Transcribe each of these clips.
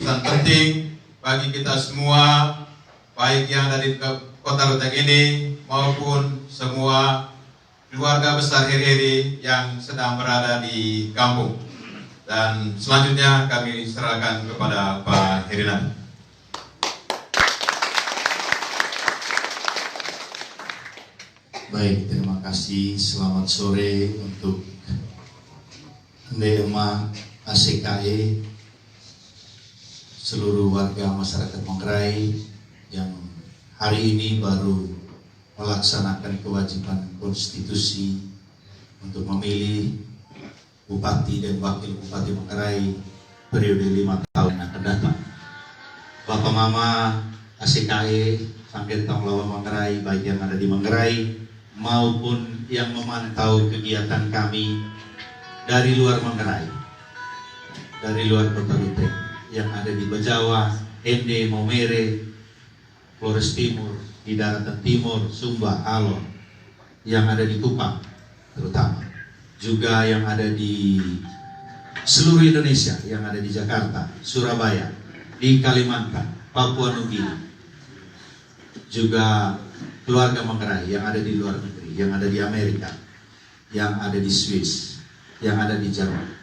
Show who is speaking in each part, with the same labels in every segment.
Speaker 1: pesan penting bagi kita semua, baik yang ada di Kota Ruteng ini maupun semua keluarga besar Heri-Heri yang sedang berada di kampung. Dan selanjutnya kami serahkan kepada Pak Herinadi.
Speaker 2: Baik, terima kasih. Selamat sore untuk Ndema ACKE, seluruh warga masyarakat Manggarai yang hari ini baru melaksanakan kewajiban konstitusi untuk memilih Bupati dan Wakil Bupati Manggarai periode 5 tahun yang akan datang. Bapak Mama ACKE, Sangkentong Lawa Manggarai, baik yang ada di Manggarai maupun yang memantau kegiatan kami dari luar Manggarai, dari luar Kota Ruteng, yang ada di Bajawa, Ende, Maumere, Flores Timur, di Daratan Timur, Sumba, Alor, yang ada di Kupang terutama, juga yang ada di seluruh Indonesia, yang ada di Jakarta, Surabaya, di Kalimantan, Papua Nugini, juga keluarga Manggarai yang ada di luar negeri, yang ada di Amerika, yang ada di Swiss, yang ada di Jerman.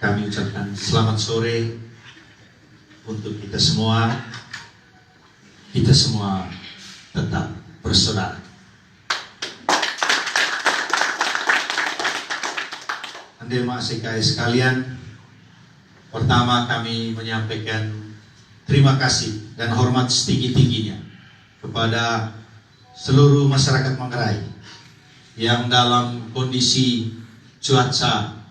Speaker 2: Kami ucapkan selamat sore untuk kita semua. Kita semua tetap bersaudara. Ndema ACKE sekalian, pertama kami menyampaikan terima kasih dan hormat setinggi-tingginya kepada seluruh masyarakat Manggarai yang dalam kondisi cuaca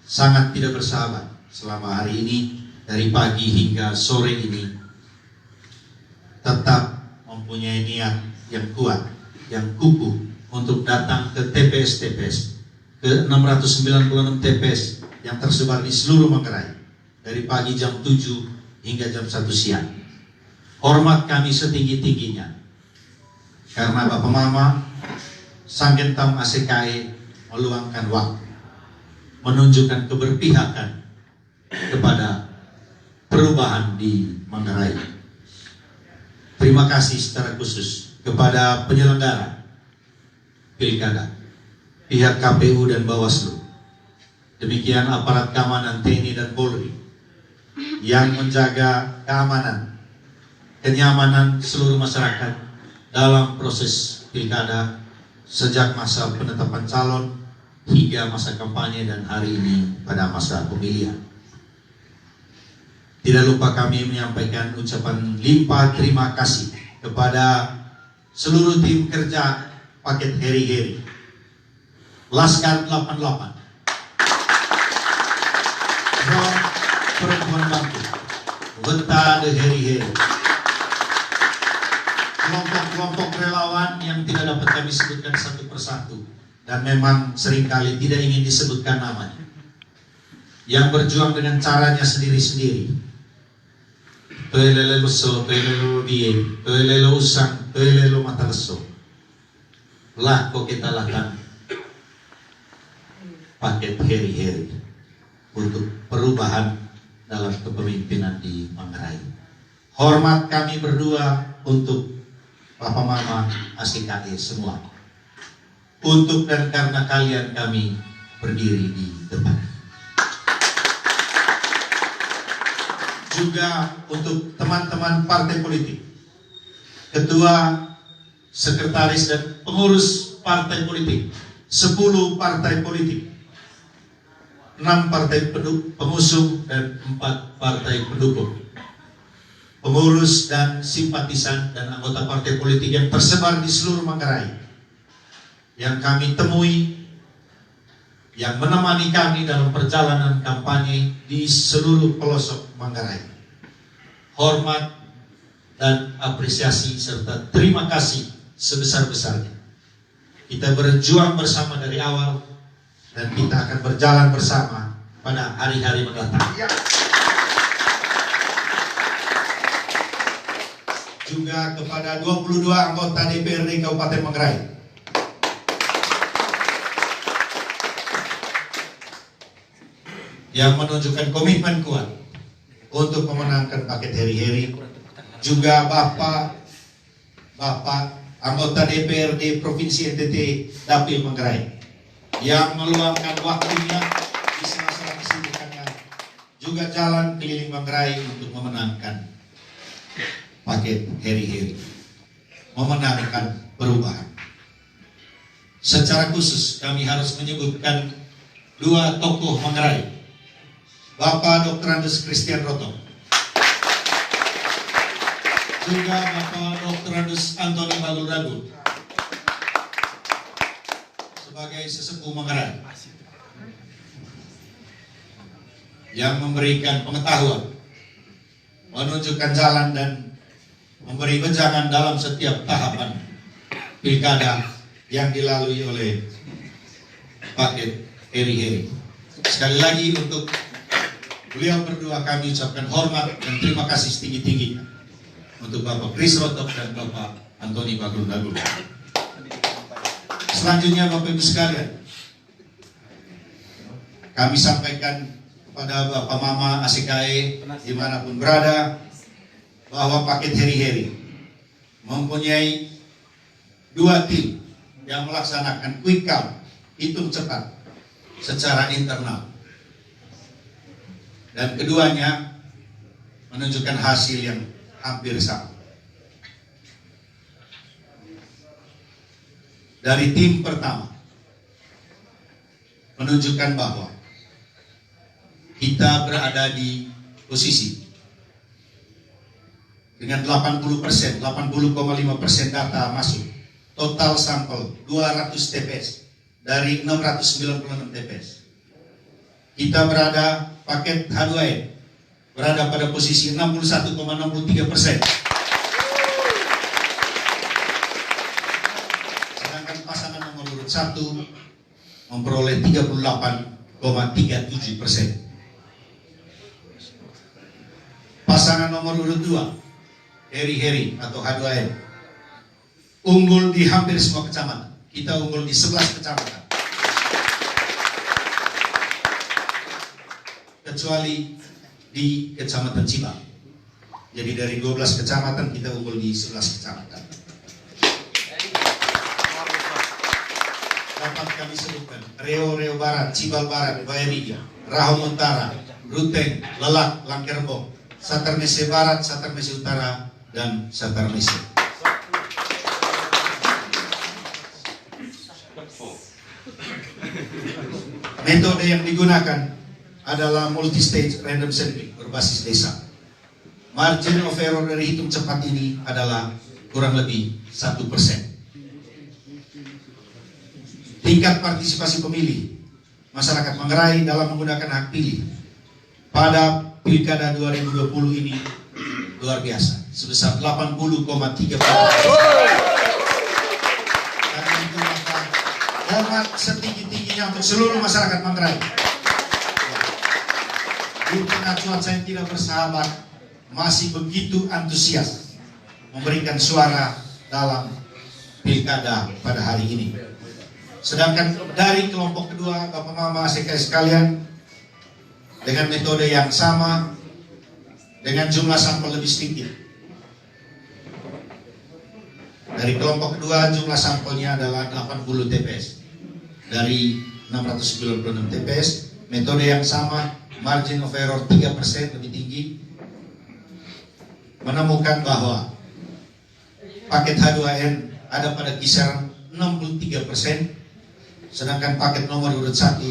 Speaker 2: sangat tidak bersahabat selama hari ini, dari pagi hingga sore ini, tetap mempunyai niat yang kuat, yang kukuh untuk datang ke TPS-TPS, ke 696 TPS yang tersebar di seluruh Manggarai dari pagi jam 7 hingga jam 1 siang. Hormat kami setinggi-tingginya karena Bapak Mama Sangkentong ACKE meluangkan waktu, menunjukkan keberpihakan kepada perubahan di Manggarai. Terima kasih secara khusus kepada penyelenggara pilkada, pihak KPU dan Bawaslu, demikian aparat keamanan TNI dan Polri yang menjaga keamanan, kenyamanan seluruh masyarakat dalam proses pilkada sejak masa penetapan calon hingga masa kampanye dan hari ini pada masa pemilihan. Tidak lupa kami menyampaikan ucapan limpah terima kasih kepada seluruh tim kerja paket Heri-Heri, Laskar 88, Front Perempuan Bangkit, Weta de Heri-Heri, kelompok-kelompok relawan yang tidak dapat kami sebutkan satu persatu dan memang seringkali tidak ingin disebutkan namanya, yang berjuang dengan caranya sendiri-sendiri. Toelele luso, toelele biye, toelele usang, toelele mataleso. Lah kok kita lakukan paket Heri-Heri untuk perubahan dalam kepemimpinan di Manggarai. Hormat kami berdua untuk Bapak Mama ACKE semua. Untuk dan karena kalian kami berdiri di depan. Juga untuk teman-teman partai politik, ketua, sekretaris dan pengurus partai politik, 10 partai politik, 6 partai pengusung dan 4 partai pendukung, pengurus dan simpatisan dan anggota partai politik yang tersebar di seluruh Manggarai, yang kami temui, yang menemani kami dalam perjalanan kampanye di seluruh pelosok Manggarai. Hormat dan apresiasi serta terima kasih sebesar-besarnya. Kita berjuang bersama dari awal dan kita akan berjalan bersama pada hari-hari mendatang. Juga kepada 22 anggota DPRD Kabupaten Manggarai yang menunjukkan komitmen kuat untuk memenangkan paket heri-heri. Juga Bapak anggota DPRD Provinsi NTT Dapil Manggarai yang meluangkan waktunya di sela-sela kesibukannya juga jalan keliling Manggarai untuk memenangkan paket heri-heri, memenangkan perubahan. Secara khusus kami harus menyebutkan dua tokoh Manggarai, Bapak Dr. Andes Christian Roto, juga Bapak Dr. Andes Antoni Bagul sebagai sesepuh Manggarai yang memberikan pengetahuan, menunjukkan jalan dan memberi wejangan dalam setiap tahapan pilkada yang dilalui oleh paket heri-heri. Sekali lagi untuk beliau berdua kami ucapkan hormat dan terima kasih setinggi-tingginya untuk Bapak Chris Rotok dan Bapak Antoni Bagul. Selanjutnya Bapak Ibu sekalian, kami sampaikan kepada Bapak Mama ACKE dimanapun berada bahwa paket heri-heri mempunyai dua tim yang melaksanakan quick count, hitung cepat secara internal, dan keduanya menunjukkan hasil yang hampir sama. Dari tim pertama menunjukkan bahwa kita berada di posisi dengan 80%, 80,5% data masuk, total sampel 200 TPS dari 696 TPS. Kita berada, paket H2N berada pada posisi 61,63%. Sedangkan pasangan nomor urut 1 memperoleh 38,37%. Pasangan nomor urut 2, heri-heri atau H2N, unggul di hampir semua kecamatan. Kita unggul di 11 kecamatan. Kecuali di Kecamatan Cibang. Jadi dari 12 kecamatan kita unggul di 11 kecamatan. Dapat kami sebutkan Reo Barat, Cibal Barat, Bayaridia, Rahom Utara, Ruteng, Lelak, Langkerbong, Satarmese Barat, Satarmese Utara, dan Satarmese. Metode yang digunakan adalah multi-stage random sampling berbasis desa. Margin of error dari hitung cepat ini adalah kurang lebih 1%. Tingkat partisipasi pemilih masyarakat Manggarai dalam menggunakan hak pilih pada Pilkada 2020 ini luar biasa, sebesar 80,3%. Karena itu maka hormat setinggi-tingginya untuk seluruh masyarakat Manggarai. Di tengah cuaca yang tidak bersahabat, masih begitu antusias memberikan suara dalam pilkada pada hari ini. Sedangkan dari kelompok kedua, Bapak Mama ACKE sekalian, dengan metode yang sama, dengan jumlah sampel lebih sedikit. Dari kelompok kedua jumlah sampelnya adalah 80 TPS. Dari 696 TPS, metode yang sama, margin of error 3% lebih tinggi, menemukan bahwa paket H2N ada pada kisaran 63%, sedangkan paket nomor urut 1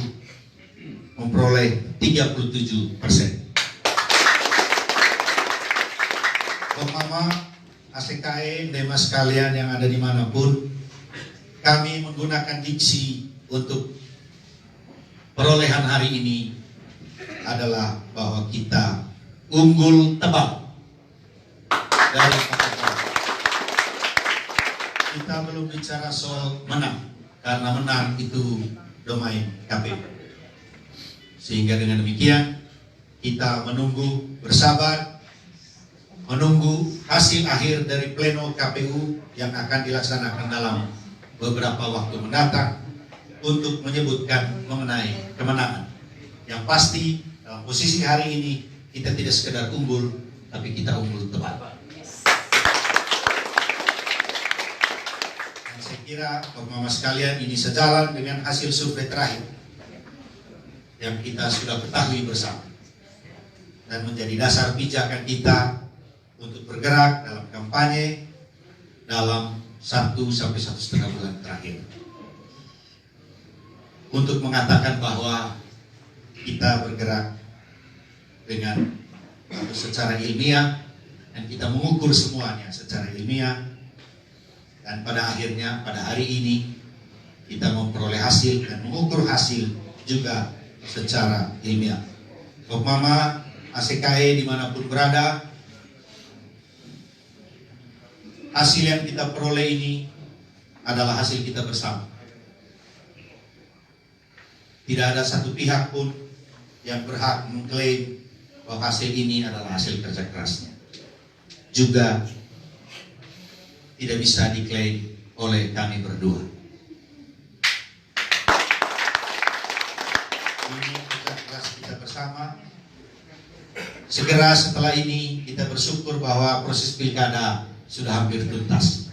Speaker 2: memperoleh 37%. Bapak Mama ACKE, Demas sekalian yang ada dimanapun, kami menggunakan diksi untuk perolehan hari ini adalah bahwa kita unggul tebal dari paket. Kita belum bicara soal menang, karena menang itu domain KPU. Sehingga dengan demikian kita menunggu, bersabar, menunggu hasil akhir dari pleno KPU yang akan dilaksanakan dalam beberapa waktu mendatang untuk menyebutkan mengenai kemenangan. Yang pasti dalam posisi hari ini kita tidak sekedar unggul, tapi kita unggul tebal. Dan saya kira, Bapak-Bapak sekalian, ini sejalan dengan hasil survei terakhir yang kita sudah ketahui bersama dan menjadi dasar pijakan kita untuk bergerak dalam kampanye dalam 1 sampai 1,5 bulan terakhir, untuk mengatakan bahwa kita bergerak dengan secara ilmiah dan kita mengukur semuanya secara ilmiah, dan pada akhirnya pada hari ini kita memperoleh hasil dan mengukur hasil juga secara ilmiah. Mama ACKE dimanapun berada, hasil yang kita peroleh ini adalah hasil kita bersama. Tidak ada satu pihak pun yang berhak mengklaim bahwa hasil ini adalah hasil kerja kerasnya. Juga tidak bisa diklaim oleh kami berdua. Ini kerja keras kita bersama. Segera setelah ini kita bersyukur bahwa proses pilkada sudah hampir tuntas.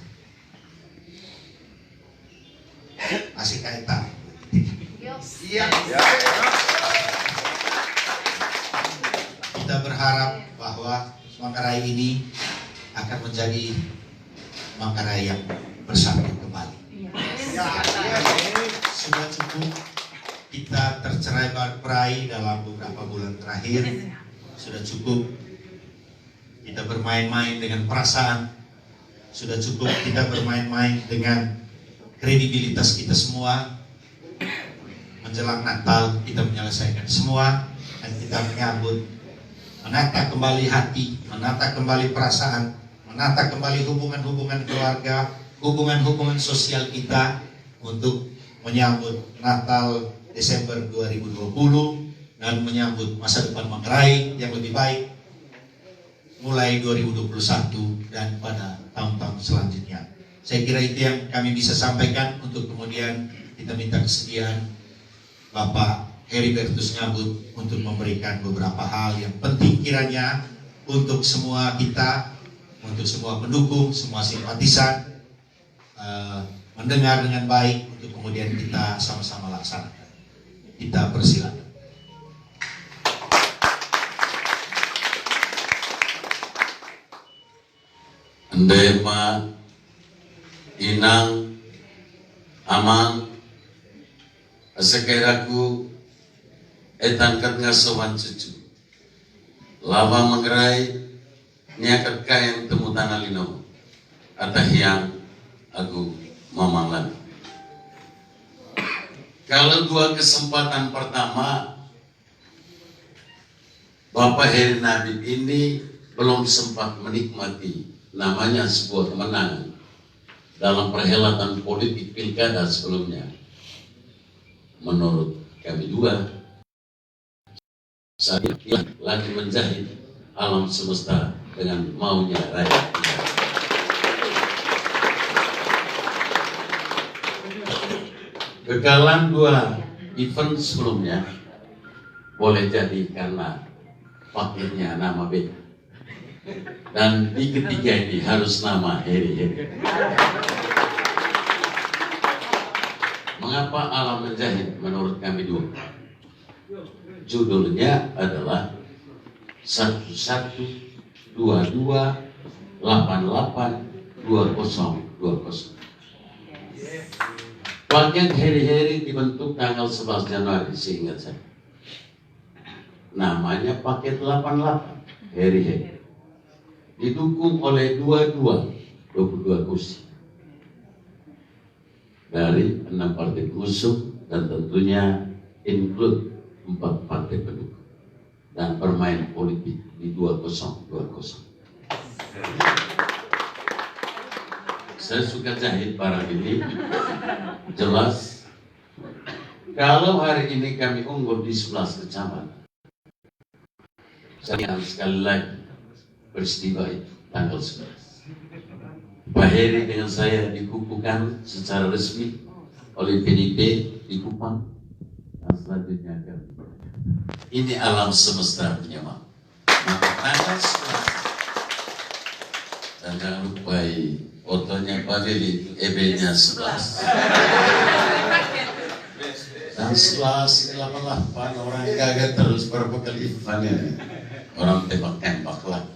Speaker 2: ACKE tahu. Kita berharap bahwa Manggarai ini akan menjadi Manggarai yang bersatu kembali. Sudah cukup kita tercerai-berai dalam beberapa bulan terakhir. Sudah cukup kita bermain-main dengan perasaan. Sudah cukup kita bermain-main dengan kredibilitas kita semua. Menjelang Natal kita menyelesaikan semua dan kita menyambut, menata kembali hati, menata kembali perasaan, menata kembali hubungan-hubungan keluarga, hubungan-hubungan sosial kita untuk menyambut Natal Desember 2020 dan menyambut masa depan Manggarai yang lebih baik mulai 2021 dan pada tahun-tahun selanjutnya. Saya kira itu yang kami bisa sampaikan. Untuk kemudian kita minta kesediaan Bapak Heribertus Ngabut untuk memberikan beberapa hal yang penting kiranya untuk semua kita, untuk semua pendukung, semua simpatisan, mendengar dengan baik untuk kemudian kita sama-sama laksanakan. Kita persilakan.
Speaker 3: Ndema, Inang, Amang, Asekeraku, etangkat ngasohan cucu. Lava Manggarai, niakat kayang temu tanah lino, atahiang aku mamalan. Kalau dua kesempatan pertama, Bapak Heri Nabib ini belum sempat menikmati namanya sebuah kemenangan dalam perhelatan politik pilkada sebelumnya. Menurut kami juga, saat ini lagi menjahit alam semesta dengan maunya rakyat. Kegagalan dua event sebelumnya boleh jadi karena fakirnya nama beda. Dan di ketiga ini harus nama Heri. Mengapa alam menjahit? Menurut kami dua. Judulnya adalah 1122882020. Paket Heri dibentuk tanggal 11 Januari seingat saya. Namanya paket 88 Heri. Didukung oleh 22 kursi dari 6 partai pengusung dan tentunya include 4 partai pendukung dan bermain politik di 2020. Saya suka jahit barang ini, jelas. Kalau hari ini kami unggul di 11 kecamatan, saya sekali lagi peristiwa itu tanggal 11. Pak Heri dengan saya dikukuhkan secara resmi oleh PDIP di Kupang dan selanjutnya ini alam semesta punya Maha. Maka tanggal 11. Dan jangan lupa fotonya Pak Lili itu EB-nya 11. Dan setelah 98 orang kaget terus berbekal Ivan ini. Orang tembak-tembak lah.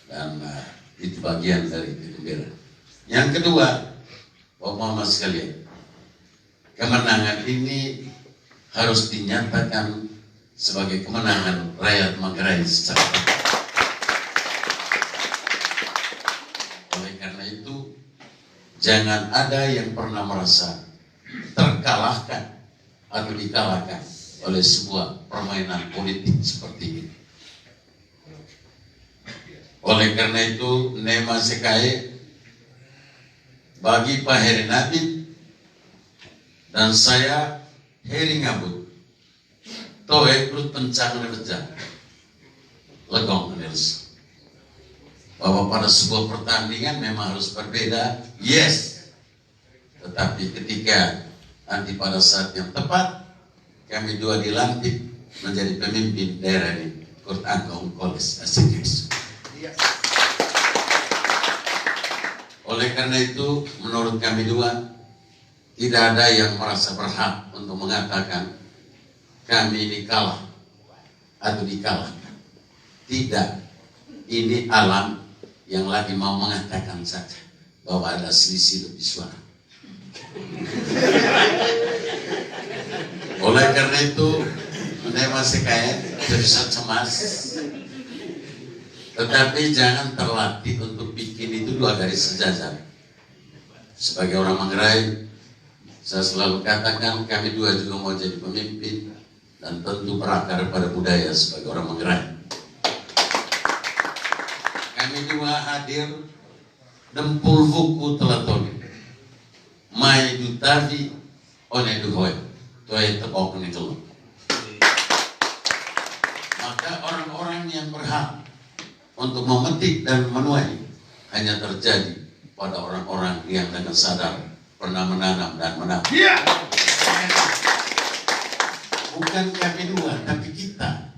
Speaker 3: Dan itu bagian dari gembira. Yang kedua, Bapak Mama sekalian, kemenangan ini harus dinyatakan sebagai kemenangan rakyat Manggarai secara total. Oleh karena itu, jangan ada yang pernah merasa terkalahkan atau dikalahkan oleh sebuah permainan politik seperti ini. Oleh karena itu, Nema Sekae bagi Pak Heri Nabit dan saya Heri Ngabut toe perut pencang nerja legong Nils bahwa pada sebuah pertandingan memang harus berbeda, yes, tetapi ketika nanti pada saat yang tepat kami dua dilantik menjadi pemimpin daerah ini, Kurt Angkong Koles Asikis. Oleh karena itu, menurut kami dua, tidak ada yang merasa berhak untuk mengatakan kami ini kalah atau dikalahkan. Tidak, ini alam yang lagi mau mengatakan saja bahwa ada selisih lebih suara. Oleh karena itu, Nema Sekae bisa cemas, tetapi jangan terlatih untuk bikin itu dua garis sejajar. Sebagai orang Manggarai, saya selalu katakan kami dua juga mau jadi pemimpin dan tentu berakar pada budaya sebagai orang Manggarai. Kami dua hadir dempul buku telatoni mai dutavi one duhoi toy tepok ni telur. Maka orang-orang yang berhak untuk memetik dan menuai hanya terjadi pada orang-orang yang dengan sadar pernah menanam dan menabur. Bukan kami dua, tapi kita.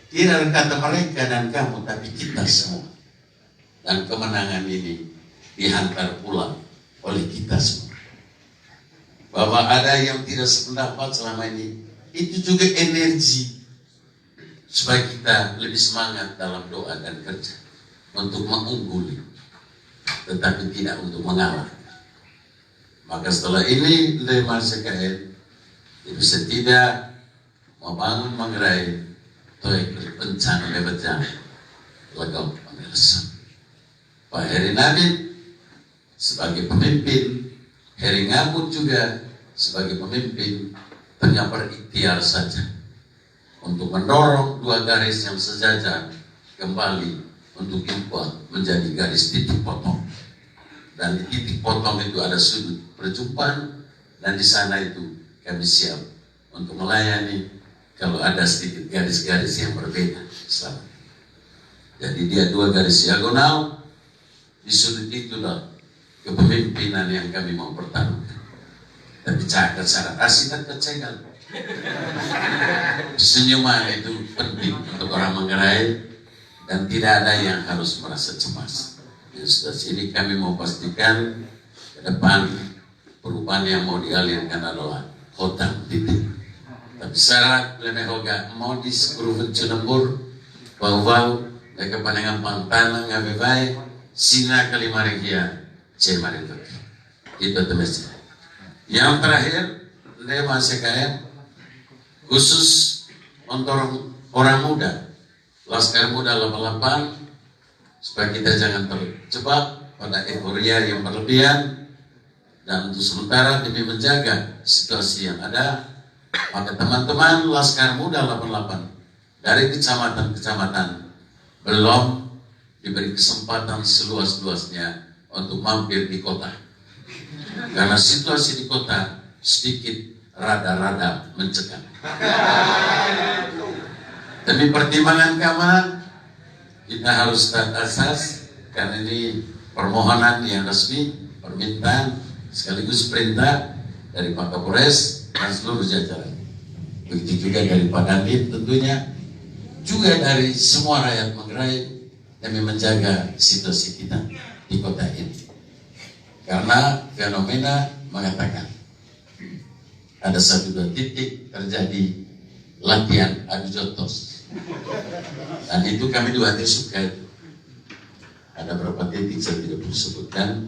Speaker 3: Tidak kata mereka dan kamu, tapi kita semua. Dan kemenangan ini dihantar pulang oleh kita semua. Bahwa ada yang tidak sependapat selama ini, itu juga energi supaya kita lebih semangat dalam doa dan kerja untuk mengungguli, tetapi tidak untuk mengalah. Maka setelah ini Nema Sekae bisa tidak membangun Manggarai toy bencana lebatnya legong pemirsa. Pak Heri Nabit sebagai pemimpin, Heri Ngabut juga sebagai pemimpin tengah berikhtiar saja untuk mendorong dua garis yang sejajar kembali untuk dibuat menjadi garis titik potong. Dan di titik potong itu ada sudut perjumpaan, dan di sana itu kami siap untuk melayani kalau ada sedikit garis-garis yang berbeda. Jadi dia dua garis diagonal, di sudut itulah kepemimpinan yang kami mau pertaruhkan. Tapi cakap syarat asing dan kecegal. Senyuman itu penting untuk orang Manggarai dan tidak ada yang harus merasa cemas. Yang sudah sini kami mau pastikan ke depan perubahan yang mau dialirkan adalah hotang titik. Tapi syarat lebih hoga mau di sekurufan Cenembur, bau-bau, mereka pandangan pantanang ngabe baik, sina kalimaregia, cemarin itu temesnya. Yang terakhir, Nema Sekae khusus untuk orang muda, Laskar Muda 88, supaya kita jangan terjebak pada euforia yang berlebihan, dan untuk sementara demi menjaga situasi yang ada, maka teman-teman Laskar Muda 88 dari kecamatan-kecamatan belum diberi kesempatan seluas-luasnya untuk mampir di kota, karena situasi di kota sedikit rada-rada mencekam. Demi pertimbangan keamanan kita harus taat asas, karena ini permohonan yang resmi, permintaan sekaligus perintah dari Pak Kapolres dan seluruh jajaran. Begitu juga dari Pak Dandim tentunya, juga dari semua rakyat Manggarai demi menjaga situasi kita di kota ini. Karena fenomena mengatakan ada 1-2 titik terjadi latihan adu jotos, dan itu kami juga suka itu. Ada berapa titik saya tidak perlu sebutkan.